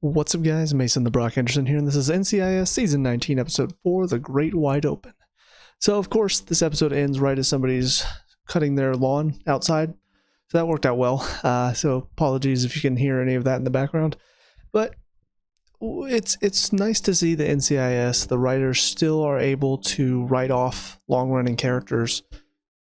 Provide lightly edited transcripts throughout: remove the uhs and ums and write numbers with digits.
What's up, guys? Mason the Brock Henderson here, and this is NCIS Season 19, Episode 4, The Great Wide Open. So, of course, this episode ends right as somebody's cutting their lawn outside, so that worked out well. So, apologies if you can hear any of that in the background. But it's nice to see the NCIS, the writers still are able to write off long-running characters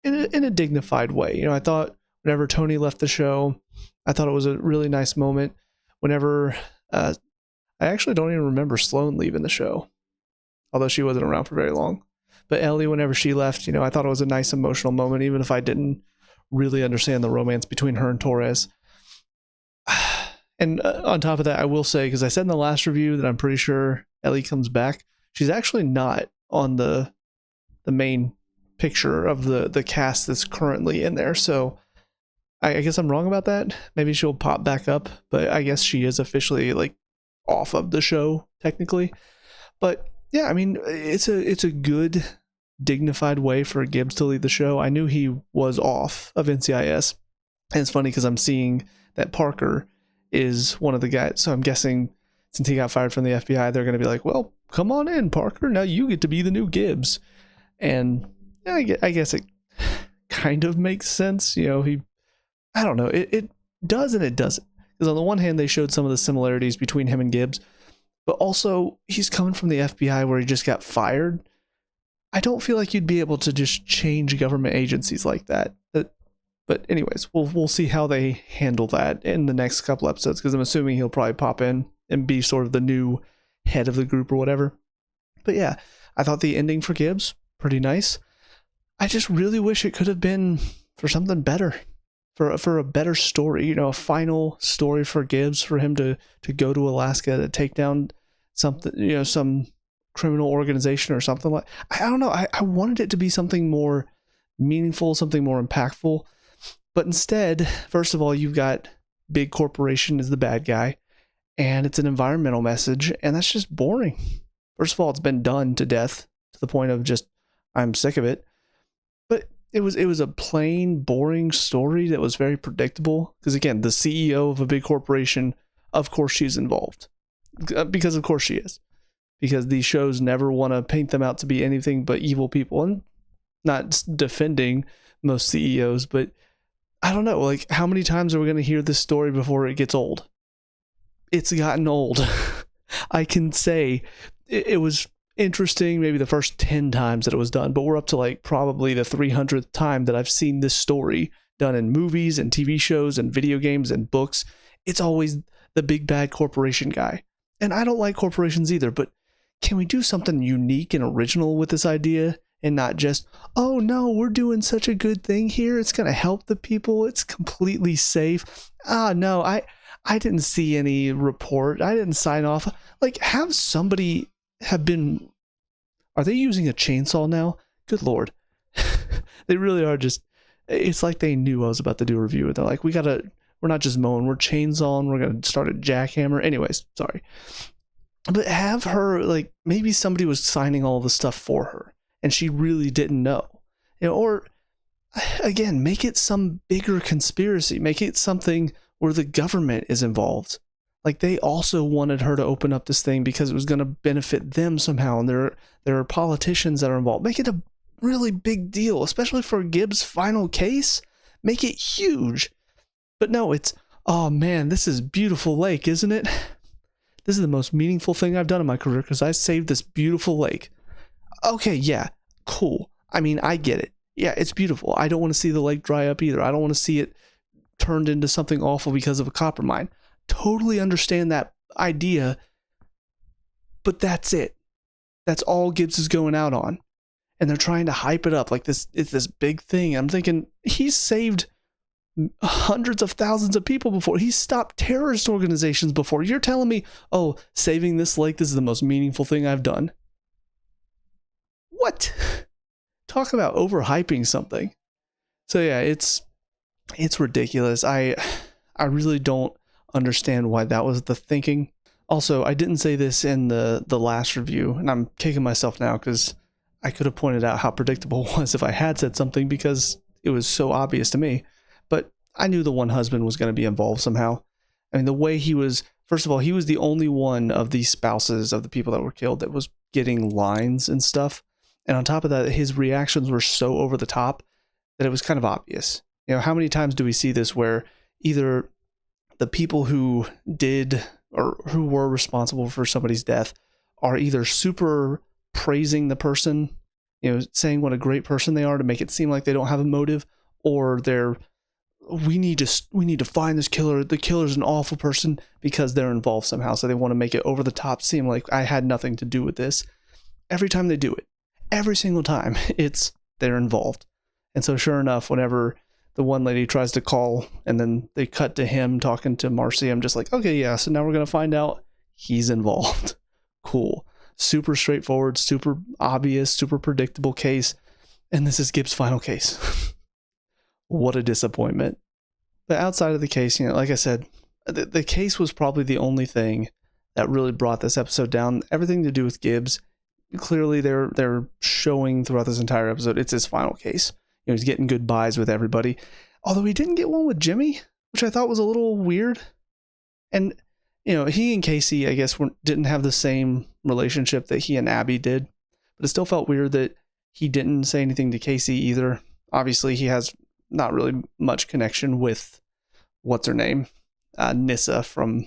in a dignified way. You know, I thought whenever Tony left the show, I thought it was a really nice moment. Whenever I actually don't even remember Sloane leaving the show, although she wasn't around for very long. But Ellie, whenever she left, you know, I thought it was a nice emotional moment, even if I didn't really understand the romance between her and Torres. And on top of that, I will say, because I said in the last review that I'm pretty sure Ellie comes back, she's actually not on the main picture of the cast that's currently in there. So I guess I'm wrong about that. Maybe she'll pop back up, but I guess she is officially like off of the show technically. But yeah, I mean, it's a good, dignified way for Gibbs to lead the show. I knew he was off of NCIS, and it's funny because I'm seeing that Parker is one of the guys. So I'm guessing since he got fired from the FBI, they're going to be like, "Well, come on in, Parker. Now you get to be the new Gibbs." And yeah, I guess it kind of makes sense. You know, I don't know. It does and it doesn't. Because on the one hand, they showed some of the similarities between him and Gibbs, but also he's coming from the FBI where he just got fired. I don't feel like you'd be able to just change government agencies like that. But anyways, we'll see how they handle that in the next couple episodes, because I'm assuming he'll probably pop in and be sort of the new head of the group or whatever. But yeah, I thought the ending for Gibbs, pretty nice. I just really wish it could have been for something better. For a better story, you know, a final story for Gibbs, for him to go to Alaska to take down something, you know, some criminal organization or something like. I don't know. I wanted it to be something more meaningful, something more impactful, but instead, first of all, you've got big corporation as the bad guy, and it's an environmental message, and that's just boring. First of all, it's been done to death to the point of just I'm sick of it. But it was a plain, boring story that was very predictable. Because again, the CEO of a big corporation, of course she's involved. Because of course she is. Because these shows never want to paint them out to be anything but evil people. And not defending most CEOs, but I don't know, like how many times are we going to hear this story before it gets old? It's gotten old. I can say it was interesting maybe the first 10 times that it was done, but we're up to like probably the 300th time that I've seen this story done in movies and TV shows and video games and books. It's always the big bad corporation guy. And I don't like corporations either, but can we do something unique and original with this idea and not just, oh no, we're doing such a good thing here, it's going to help the people, it's completely safe. No, I didn't see any report, I didn't sign off. Like, have somebody have been, are they using a chainsaw now? Good Lord. They really are just, it's like they knew I was about to do a review. They're like, we're not just mowing, we're chainsawing, we're going to start a jackhammer. Anyways, sorry. But have her, like, maybe somebody was signing all the stuff for her and she really didn't know. You know, or again, make it some bigger conspiracy. Make it something where the government is involved. Like, they also wanted her to open up this thing because it was going to benefit them somehow. And there are politicians that are involved. Make it a really big deal, especially for Gibbs' final case. Make it huge. But no, it's, oh man, this is beautiful lake, isn't it? This is the most meaningful thing I've done in my career because I saved this beautiful lake. Okay, yeah, cool. I mean, I get it. Yeah, it's beautiful. I don't want to see the lake dry up either. I don't want to see it turned into something awful because of a copper mine. Totally understand that idea, but that's it. That's all Gibbs is going out on, and they're trying to hype it up like this. It's this big thing. I'm thinking he's saved hundreds of thousands of people before. He's stopped terrorist organizations before. You're telling me, oh, saving this lake, this is the most meaningful thing I've done? What? Talk about overhyping something. So yeah, it's ridiculous. I really don't understand why that was the thinking. Also, I didn't say this in the last review, and I'm kicking myself now because I could have pointed out how predictable it was if I had said something because it was so obvious to me. But I knew the one husband was going to be involved somehow. I mean, the way he was, first of all, he was the only one of the spouses of the people that were killed that was getting lines and stuff. And on top of that, his reactions were so over the top that it was kind of obvious. You know, how many times do we see this where either the people who did or who were responsible for somebody's death are either super praising the person, you know, saying what a great person they are to make it seem like they don't have a motive, or they're, we need to find this killer. The killer's an awful person because they're involved somehow. So they want to make it over the top, seem like I had nothing to do with this. Every time they do it, every single time, it's they're involved. And so sure enough, whenever the one lady tries to call and then they cut to him talking to Marcy, I'm just like, okay, yeah, so now we're going to find out he's involved. Cool. Super straightforward, super obvious, super predictable case. And this is Gibbs' final case. What a disappointment. But outside of the case, you know, like I said, the case was probably the only thing that really brought this episode down. Everything to do with Gibbs. Clearly they're showing throughout this entire episode it's his final case. You know, he's getting goodbyes with everybody. Although he didn't get one with Jimmy, which I thought was a little weird. And, you know, he and Casey, I guess, didn't have the same relationship that he and Abby did. But it still felt weird that he didn't say anything to Casey either. Obviously, he has not really much connection with, what's her name? Nyssa from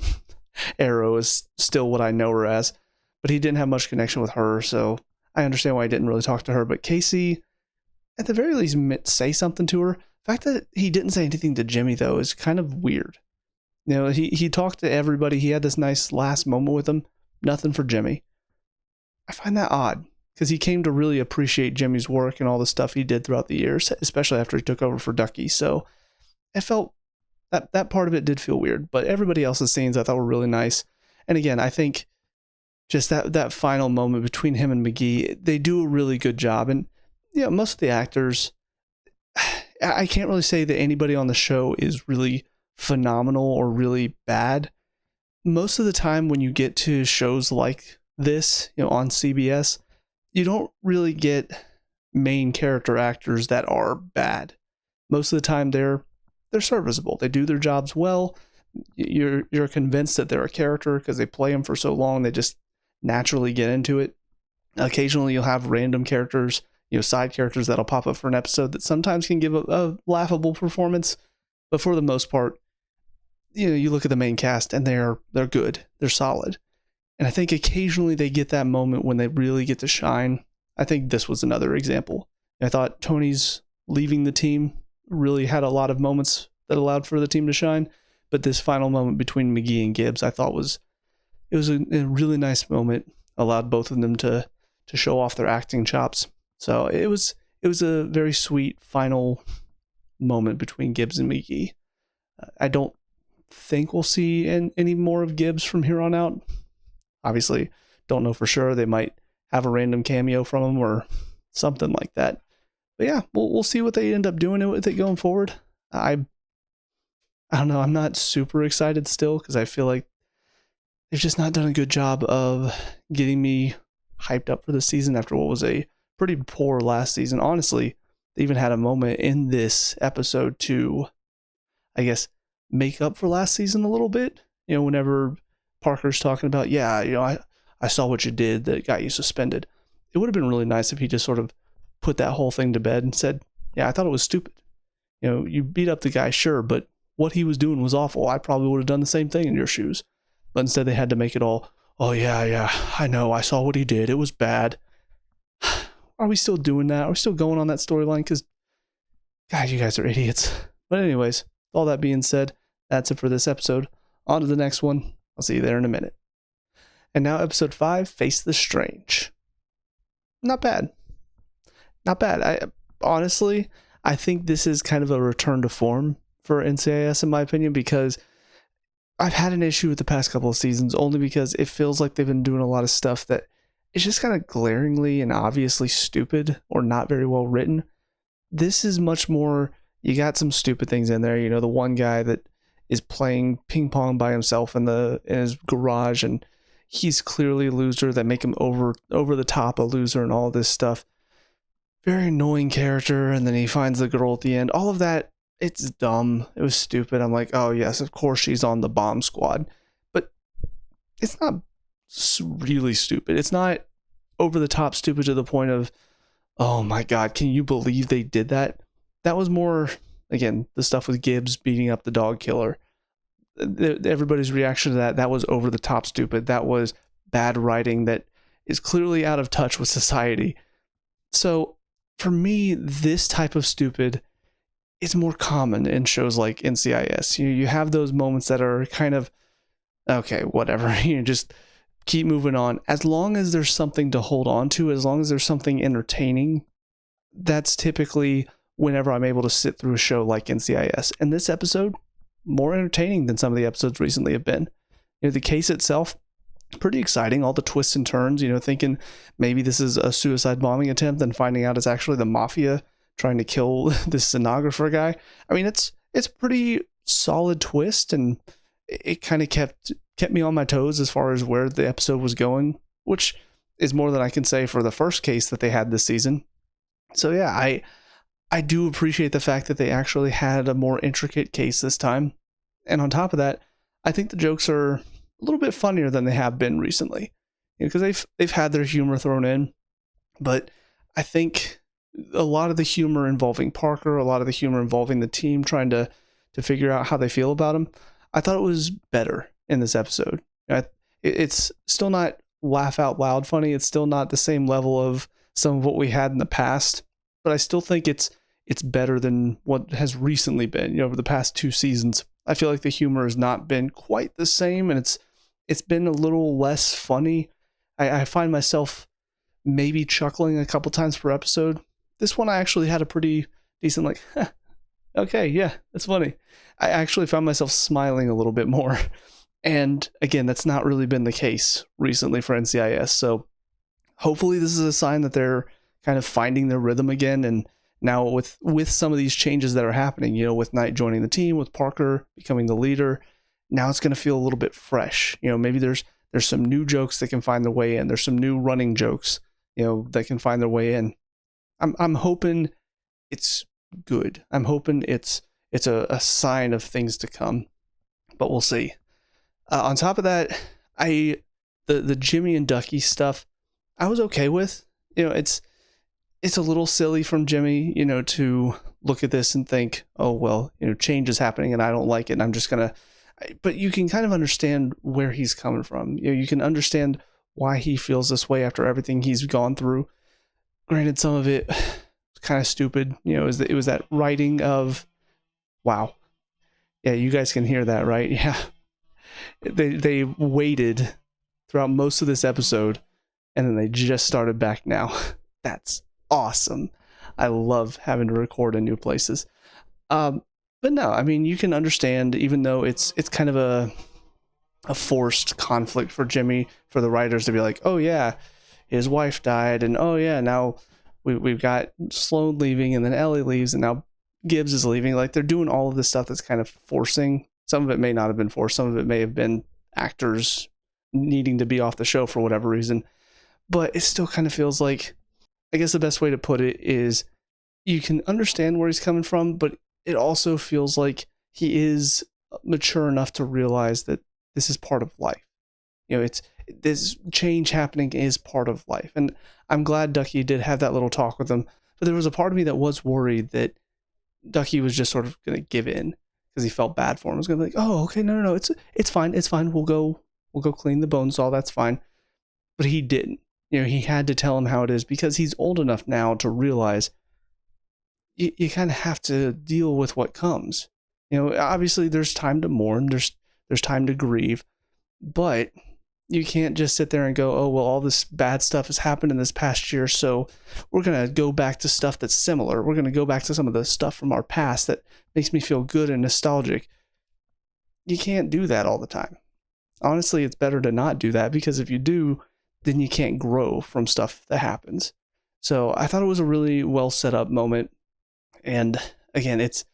Arrow is still what I know her as. But he didn't have much connection with her, so I understand why he didn't really talk to her. But Casey, at the very least, say something to her. The fact that he didn't say anything to Jimmy, though, is kind of weird. You know, he talked to everybody. He had this nice last moment with them. Nothing for Jimmy. I find that odd, because he came to really appreciate Jimmy's work and all the stuff he did throughout the years, especially after he took over for Ducky. So it felt, that part of it did feel weird. But everybody else's scenes I thought were really nice. And again, I think just that final moment between him and McGee, they do a really good job. And, you know, most of the actors, I can't really say that anybody on the show is really phenomenal or really bad. Most of the time when you get to shows like this, you know, on CBS, you don't really get main character actors that are bad. Most of the time they're serviceable. They do their jobs well. You're convinced that they're a character because they play them for so long. They just naturally get into it. Occasionally you'll have random characters, you know, side characters that'll pop up for an episode that sometimes can give a laughable performance, but for the most part, you know, you look at the main cast and they're good, they're solid. And I think occasionally they get that moment when they really get to shine. I think this was another example. I thought Tony's leaving the team really had a lot of moments that allowed for the team to shine, but this final moment between McGee and Gibbs I thought was a really nice moment, allowed both of them to show off their acting chops. So it was a very sweet final moment between Gibbs and McGee. I don't think we'll see any more of Gibbs from here on out. Obviously, don't know for sure. They might have a random cameo from him or something like that. But yeah, we'll see what they end up doing with it going forward. I don't know. I'm not super excited still because I feel like they've just not done a good job of getting me hyped up for the season after what was a pretty poor last season. Honestly, they even had a moment in this episode to, I guess, make up for last season a little bit. You know, whenever Parker's talking about, yeah, you know, I saw what you did that got you suspended. It would have been really nice if he just sort of put that whole thing to bed and said, yeah, I thought it was stupid. You know, you beat up the guy, sure, but what he was doing was awful. I probably would have done the same thing in your shoes. But instead they had to make it all, oh yeah, I know, I saw what he did. It was bad. Are we still doing that? Are we still going on that storyline? Because, guys, you guys are idiots. But anyways, all that being said, that's it for this episode. On to the next one. I'll see you there in a minute. And now episode 5, Face the Strange. Not bad. Not bad. Honestly, I think this is kind of a return to form for NCIS in my opinion, because I've had an issue with the past couple of seasons only because it feels like they've been doing a lot of stuff that is just kind of glaringly and obviously stupid or not very well written. This is much more, you got some stupid things in there. You know, the one guy that is playing ping pong by himself in his garage, and he's clearly a loser that make him over the top a loser and all this stuff. Very annoying character, and then he finds the girl at the end. All of that, it's dumb. It was stupid. I'm like, oh yes, of course she's on the bomb squad. But it's not really stupid. It's not over the top stupid to the point of, oh my God, can you believe they did that? That was more, again, the stuff with Gibbs beating up the dog killer. Everybody's reaction to that was over the top stupid. That was bad writing that is clearly out of touch with society. So for me, this type of stupid is more common in shows like NCIS. You have those moments that are kind of, okay, whatever, just keep moving on. As long as there's something to hold on to, as long as there's something entertaining, that's typically whenever I'm able to sit through a show like NCIS. And this episode, more entertaining than some of the episodes recently have been. The case itself, pretty exciting. All the twists and turns, thinking maybe this is a suicide bombing attempt and finding out it's actually the mafia trying to kill this stenographer guy. I mean, it's a pretty solid twist, and it kind of kept me on my toes as far as where the episode was going, which is more than I can say for the first case that they had this season. So yeah, I do appreciate the fact that they actually had a more intricate case this time. And on top of that, I think the jokes are a little bit funnier than they have been recently, because they've had their humor thrown in, but I think a lot of the humor involving Parker, a lot of the humor involving the team trying to figure out how they feel about him, I thought it was better in this episode. It's still not laugh out loud funny. It's still not the same level of some of what we had in the past, but I still think it's better than what has recently been. Over the past 2 seasons, I feel like the humor has not been quite the same, and it's been a little less funny. I find myself maybe chuckling a couple times per episode. This one I actually had a pretty decent, like, okay, yeah, that's funny. I actually found myself smiling a little bit more. And again, that's not really been the case recently for NCIS. So hopefully this is a sign that they're kind of finding their rhythm again. And now with some of these changes that are happening, with Knight joining the team, with Parker becoming the leader, now it's going to feel a little bit fresh. Maybe there's some new jokes that can find their way in. There's some new running jokes, that can find their way in. I'm hoping it's good. I'm hoping it's a sign of things to come, but we'll see. On top of that, the Jimmy and Ducky stuff, I was okay with. It's a little silly from Jimmy, to look at this and think, oh, well, change is happening and I don't like it. And I'm just going to, but you can kind of understand where he's coming from. You can understand why he feels this way after everything he's gone through. Granted, some of it was kind of stupid. It was that writing of, wow. Yeah, you guys can hear that, right? Yeah. They waited throughout most of this episode, and then they just started back now. That's awesome. I love having to record in new places. But no, I mean, you can understand, even though it's kind of a forced conflict for Jimmy, for the writers to be like, oh yeah, his wife died, and oh yeah, now we've got Sloan leaving, and then Ellie leaves, and now Gibbs is leaving. Like, they're doing all of this stuff that's kind of forcing. Some of it may not have been forced. Some of it may have been actors needing to be off the show for whatever reason. But it still kind of feels like, I guess the best way to put it is, you can understand where he's coming from, but it also feels like he is mature enough to realize that this is part of life. It's this change happening is part of life. And I'm glad Ducky did have that little talk with him. But there was a part of me that was worried that Ducky was just sort of going to give in because he felt bad for him. He was going to be like, oh, okay, no, it's fine. We'll go clean the bones, all that's fine. But he didn't. He had to tell him how it is, because he's old enough now to realize you kind of have to deal with what comes. Obviously there's time to mourn, there's time to grieve, but you can't just sit there and go, oh, well, all this bad stuff has happened in this past year, so we're going to go back to stuff that's similar. We're going to go back to some of the stuff from our past that makes me feel good and nostalgic. You can't do that all the time. Honestly, it's better to not do that, because if you do, then you can't grow from stuff that happens. So I thought it was a really well set up moment. And again, it's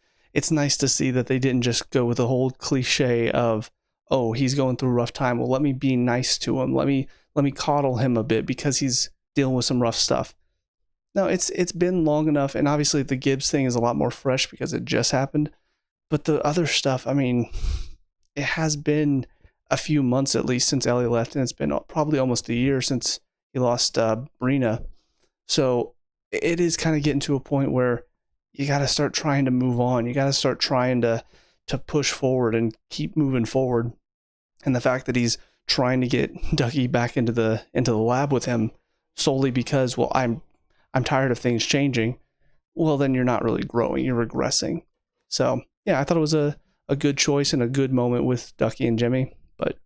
nice to see that they didn't just go with the whole cliche of, oh, he's going through a rough time. Well, let me be nice to him. Let me coddle him a bit because he's dealing with some rough stuff. No, it's been long enough. And obviously the Gibbs thing is a lot more fresh because it just happened. But the other stuff, I mean, it has been a few months at least since Ellie left, and it's been probably almost a year since he lost Brina. So it is kind of getting to a point where you got to start trying to move on. You got to start trying to push forward and keep moving forward. And the fact that he's trying to get Ducky back into the lab with him solely because, well, I'm tired of things changing. Well, then you're not really growing. You're regressing. So yeah, I thought it was a good choice and a good moment with Ducky and Jimmy. But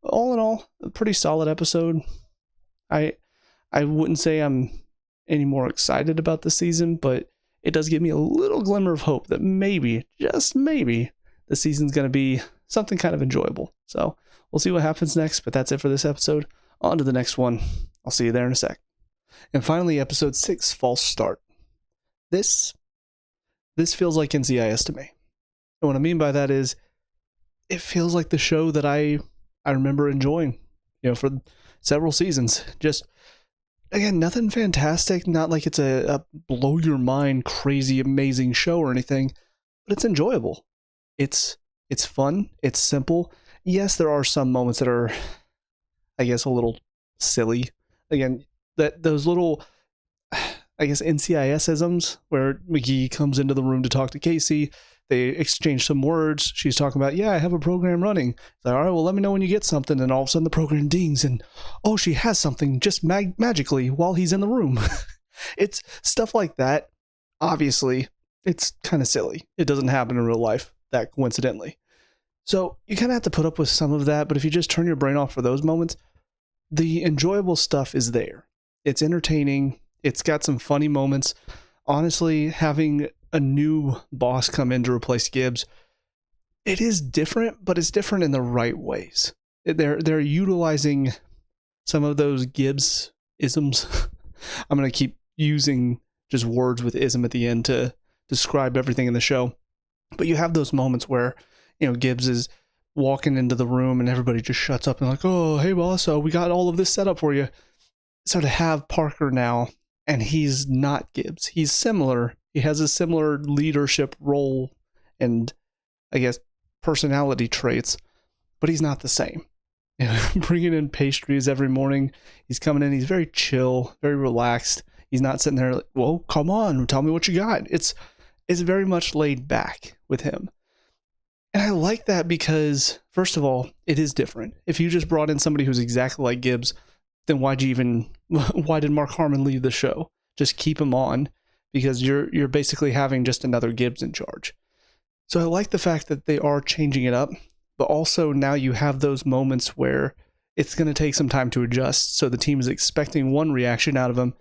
all in all, a pretty solid episode. I wouldn't say I'm any more excited about the season, but it does give me a little glimmer of hope that maybe, just maybe, the season's going to be something kind of enjoyable. So we'll see what happens next, but that's it for this episode. On to the next one. I'll see you there in a sec. And finally, episode 6, False Start. This feels like NCIS to me. And what I mean by that is, it feels like the show that I remember enjoying, for several seasons. Just, again, nothing fantastic, not like it's a blow your mind, crazy, amazing show or anything, but it's enjoyable. It's fun. It's simple. Yes, there are some moments that are, I guess, a little silly. Again, those little, I guess, NCIS-isms where McGee comes into the room to talk to Casey. They exchange some words. She's talking about, yeah, I have a program running. It's like, all right, well, let me know when you get something. And all of a sudden the program dings and, oh, she has something just magically while he's in the room. It's stuff like that. Obviously, it's kind of silly. It doesn't happen in real life that coincidentally. So you kind of have to put up with some of that. But if you just turn your brain off for those moments, the enjoyable stuff is there. It's entertaining. It's got some funny moments. Honestly, having a new boss come in to replace Gibbs, it is different, but it's different in the right ways. They're utilizing some of those Gibbs isms. I'm going to keep using just words with ism at the end to describe everything in the show. But you have those moments where, Gibbs is walking into the room and everybody just shuts up and like, oh, hey boss, so we got all of this set up for you. So to have Parker now, and he's not Gibbs. He's similar. He has a similar leadership role and, I guess, personality traits, but he's not the same. Bringing in pastries every morning. He's coming in. He's very chill, very relaxed. He's not sitting there like, well, come on, tell me what you got. It's very much laid back with him. And I like that because, first of all, it is different. If you just brought in somebody who's exactly like Gibbs, then why did Mark Harmon leave the show? Just keep him on, because you're basically having just another Gibbs in charge. So I like the fact that they are changing it up, but also now you have those moments where it's going to take some time to adjust. So the team is expecting one reaction out of him,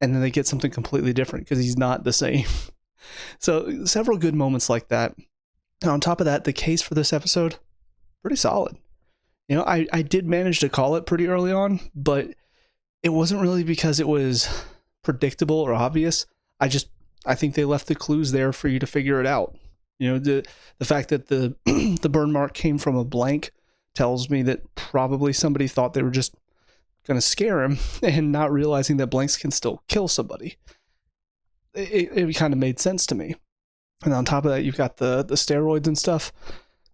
and then they get something completely different because he's not the same. So several good moments like that. And on top of that, the case for this episode, pretty solid. I did manage to call it pretty early on, but it wasn't really because it was predictable or obvious. I think they left the clues there for you to figure it out. The fact that the the burn mark came from a blank tells me that probably somebody thought they were just going to scare him and not realizing that blanks can still kill somebody. It kind of made sense to me. And on top of that, you've got the steroids and stuff.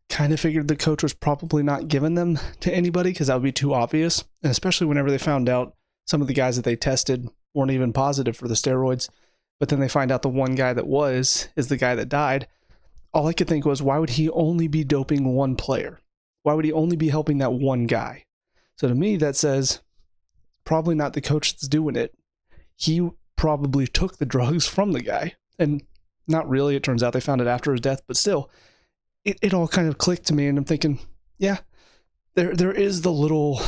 Kind of figured the coach was probably not giving them to anybody because that would be too obvious. And especially whenever they found out some of the guys that they tested weren't even positive for the steroids. But then they find out the one guy that is the guy that died. All I could think was, why would he only be doping one player? Why would he only be helping that one guy? So to me, that says probably not the coach that's doing it. He probably took the drugs from the guy. And not really. It turns out they found it after his death. But still, it all kind of clicked to me. And I'm thinking, yeah, there is the little,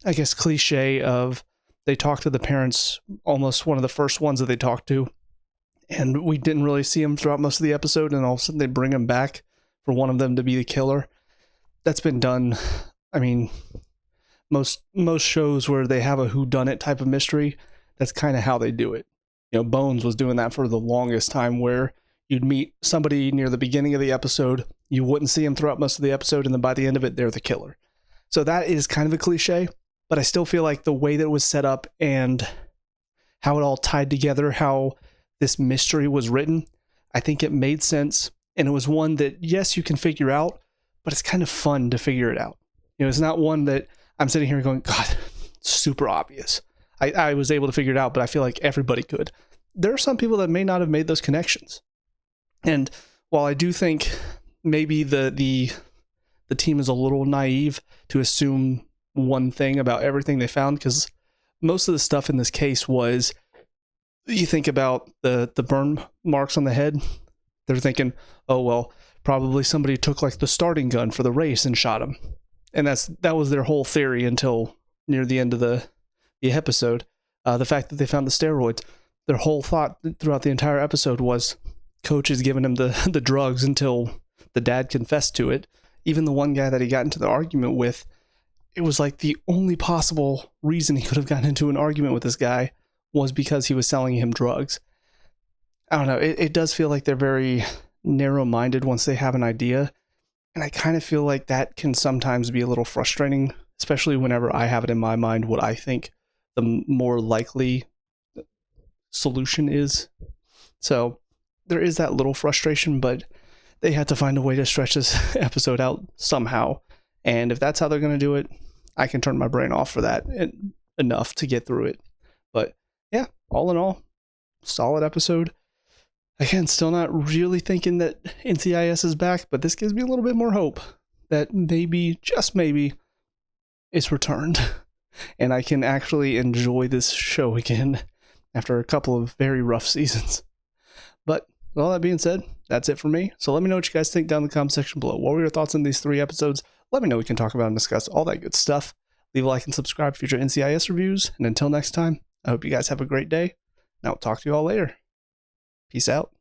I guess, cliche of they talked to the parents, almost one of the first ones that they talked to. And we didn't really see him throughout most of the episode, and all of a sudden they bring him back for one of them to be the killer. That's been done. I mean, most shows where they have a whodunit type of mystery, that's kind of how they do it. Bones was doing that for the longest time, where you'd meet somebody near the beginning of the episode, you wouldn't see him throughout most of the episode, and then by the end of it, they're the killer. So that is kind of a cliche, but I still feel like the way that it was set up and how it all tied together, how this mystery was written, I think it made sense. And it was one that, yes, you can figure out, but it's kind of fun to figure it out. It's not one that I'm sitting here going, God, super obvious. I was able to figure it out, but I feel like everybody could. There are some people that may not have made those connections. And while I do think maybe the team is a little naive to assume one thing about everything they found, because most of the stuff in this case was, you think about the burn marks on the head, they're thinking, oh, well, probably somebody took like the starting gun for the race and shot him. And that was their whole theory until near the end of the episode. The fact that they found the steroids, their whole thought throughout the entire episode was Coach is giving him the drugs until the dad confessed to it. Even the one guy that he got into the argument with, it was like the only possible reason he could have gotten into an argument with this guy was because he was selling him drugs. I don't know. It does feel like they're very narrow-minded once they have an idea. And I kind of feel like that can sometimes be a little frustrating, especially whenever I have it in my mind what I think the more likely solution is. So there is that little frustration, but they had to find a way to stretch this episode out somehow. And if that's how they're going to do it, I can turn my brain off for that enough to get through it. But yeah, all in all, solid episode. Again, still not really thinking that NCIS is back, but this gives me a little bit more hope that maybe, just maybe, it's returned. And I can actually enjoy this show again after a couple of very rough seasons. But with all that being said, that's it for me. So let me know what you guys think down in the comment section below. What were your thoughts on these 3 episodes? Let me know. We can talk about and discuss all that good stuff. Leave a like and subscribe for future NCIS reviews. And until next time, I hope you guys have a great day. And I'll talk to you all later. Peace out.